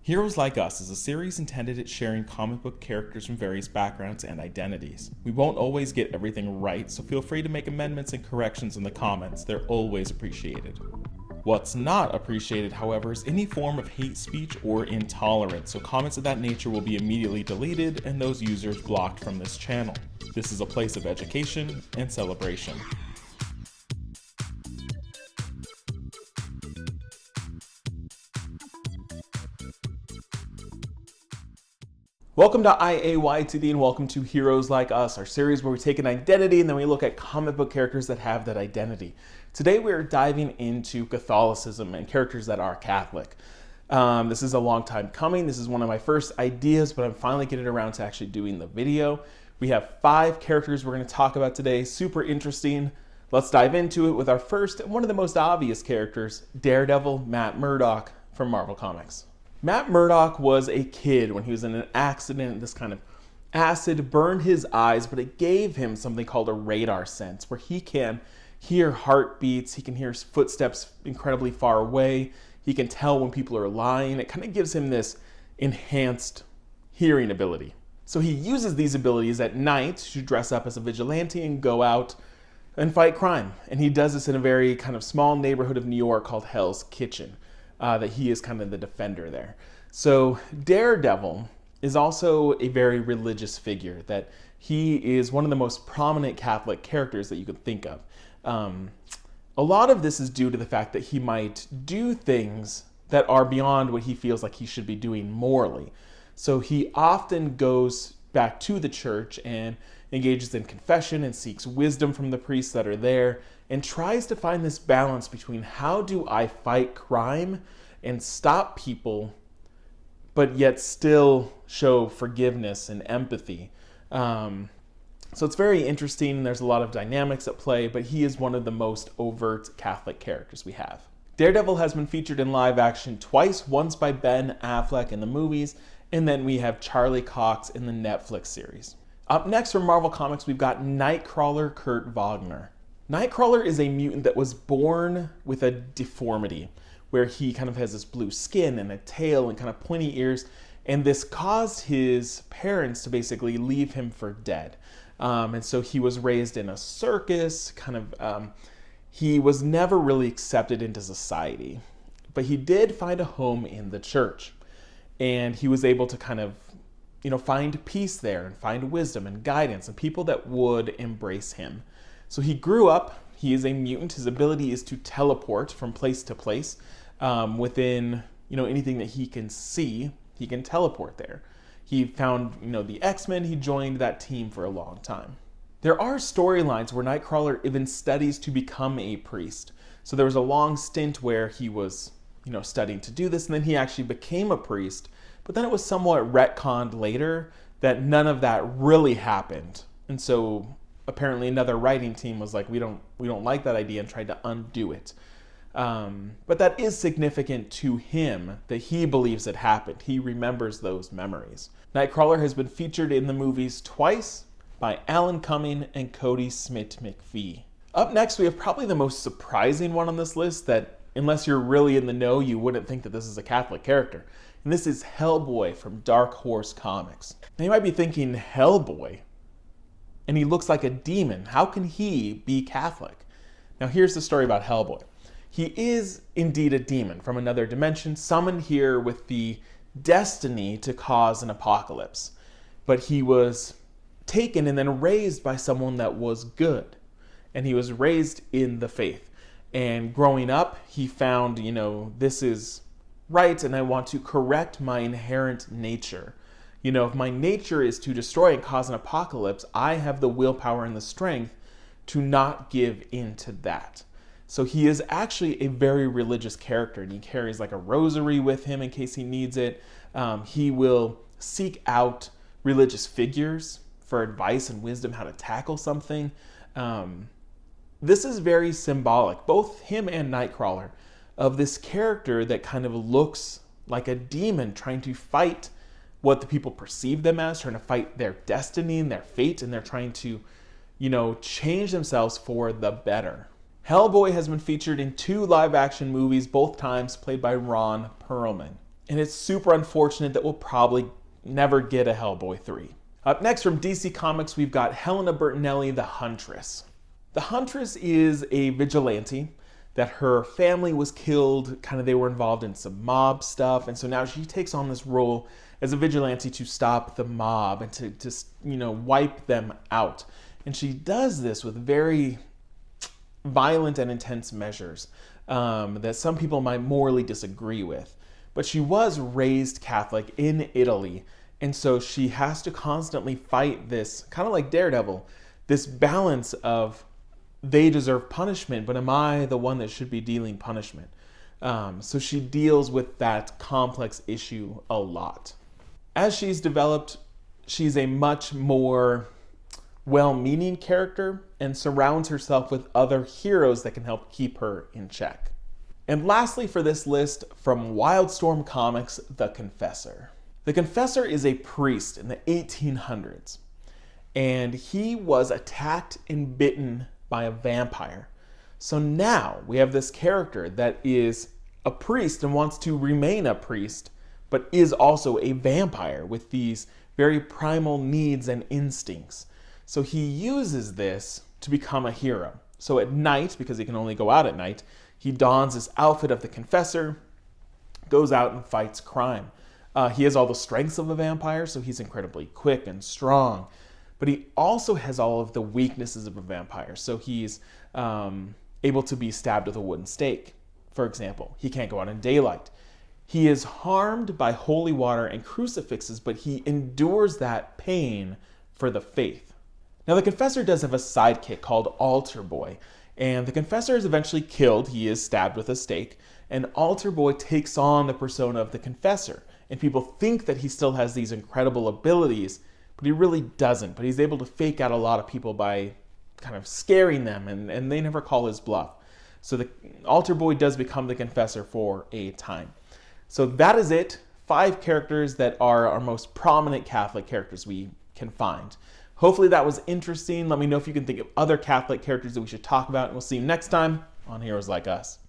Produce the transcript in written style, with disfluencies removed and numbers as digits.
Heroes Like Us is a series intended at sharing comic book characters from various backgrounds and identities. We won't always get everything right, so feel free to make amendments and corrections in the comments. They're always appreciated. What's not appreciated, however, is any form of hate speech or intolerance, so comments of that nature will be immediately deleted and those users blocked from this channel. This is a place of education and celebration. Welcome to IAYTD and welcome to Heroes Like Us, our series where we take an identity and then we look at comic book characters that have that identity. Today we are diving into Catholicism and characters that are Catholic. This is a long time coming. This is one of my first ideas, but I'm finally getting around to actually doing the video. We have 5 characters we're going to talk about today. Super interesting. Let's dive into it with our first and one of the most obvious characters, Daredevil, Matt Murdock from Marvel Comics. Matt Murdock was a kid when he was in an accident. This kind of acid burned his eyes, but it gave him something called a radar sense, where he can hear heartbeats, he can hear footsteps incredibly far away, he can tell when people are lying. It kind of gives him this enhanced hearing ability. So he uses these abilities at night to dress up as a vigilante and go out and fight crime. And he does this in a very kind of small neighborhood of New York called Hell's Kitchen. That he is kind of the defender there. So Daredevil is also a very religious figure, that he is one of the most prominent Catholic characters that you could think of. A lot of this is due to the fact that he might do things that are beyond what he feels like he should be doing morally. So he often goes back to the church and engages in confession and seeks wisdom from the priests that are there and tries to find this balance between how do I fight crime and stop people, but yet still show forgiveness and empathy. So it's very interesting, and there's a lot of dynamics at play, but he is one of the most overt Catholic characters we have. Daredevil has been featured in live action twice, once by Ben Affleck in the movies, and then we have Charlie Cox in the Netflix series. Up next from Marvel Comics, we've got Nightcrawler Kurt Wagner. Nightcrawler is a mutant that was born with a deformity, where he kind of has this blue skin and a tail and kind of pointy ears, and this caused his parents to basically leave him for dead. And so he was raised in a circus, he was never really accepted into society, but he did find a home in the church, and he was able to kind of find peace there and find wisdom and guidance and people that would embrace him. So he grew up, he is a mutant, his ability is to teleport from place to place. Within anything that he can see, he can teleport there. He found the X-Men, he joined that team for a long time. There are storylines where Nightcrawler even studies to become a priest. So there was a long stint where he was studying to do this, and then he actually became a priest. But then it was somewhat retconned later that none of that really happened. And so apparently another writing team was like, we don't like that idea, and tried to undo it. But that is significant to him, that he believes it happened. He remembers those memories. Nightcrawler has been featured in the movies twice by Alan Cumming and Cody Smith-McPhee. Up next, we have probably the most surprising one on this list that, unless you're really in the know, you wouldn't think that this is a Catholic character. And this is Hellboy from Dark Horse Comics. Now you might be thinking, Hellboy? And he looks like a demon. How can he be Catholic? Now here's the story about Hellboy. He is indeed a demon from another dimension, summoned here with the destiny to cause an apocalypse. But he was taken and then raised by someone that was good. And he was raised in the faith. And growing up, he found, this is right, and I want to correct my inherent nature. If my nature is to destroy and cause an apocalypse, I have the willpower and the strength to not give in to that. So he is actually a very religious character, and he carries like a rosary with him in case he needs it. He will seek out religious figures for advice and wisdom how to tackle something. This is very symbolic, both him and Nightcrawler, of this character that kind of looks like a demon trying to fight what the people perceive them as, trying to fight their destiny and their fate, and they're trying to, change themselves for the better. Hellboy has been featured in 2 live-action movies, both times played by Ron Perlman. And it's super unfortunate that we'll probably never get a Hellboy 3. Up next from DC Comics, we've got Helena Bertinelli, the Huntress. The Huntress is a vigilante that her family was killed, they were involved in some mob stuff, and so now she takes on this role as a vigilante to stop the mob and to just, wipe them out. And she does this with very violent and intense measures that some people might morally disagree with. But she was raised Catholic in Italy, and so she has to constantly fight this, kind of like Daredevil, this balance of they deserve punishment, but am I the one that should be dealing punishment? So she deals with that complex issue a lot. As she's developed, she's a much more well-meaning character and surrounds herself with other heroes that can help keep her in check. And lastly for this list, from Wildstorm Comics, the Confessor. The Confessor is a priest in the 1800s, and he was attacked and bitten by a vampire. So now we have this character that is a priest and wants to remain a priest, but is also a vampire with these very primal needs and instincts. So he uses this to become a hero. So at night, because he can only go out at night, he dons this outfit of the Confessor, goes out and fights crime. He has all the strengths of a vampire, so he's incredibly quick and strong. But he also has all of the weaknesses of a vampire. So he's able to be stabbed with a wooden stake, for example. He can't go out in daylight. He is harmed by holy water and crucifixes, but he endures that pain for the faith. Now, the Confessor does have a sidekick called Altar Boy, and the Confessor is eventually killed. He is stabbed with a stake, and Altar Boy takes on the persona of the Confessor, and people think that he still has these incredible abilities, but he really doesn't. But he's able to fake out a lot of people by kind of scaring them, and they never call his bluff. So the Altar Boy does become the Confessor for a time. So that is it. 5 characters that are our most prominent Catholic characters we can find. Hopefully that was interesting. Let me know if you can think of other Catholic characters that we should talk about, and we'll see you next time on Heroes Like Us.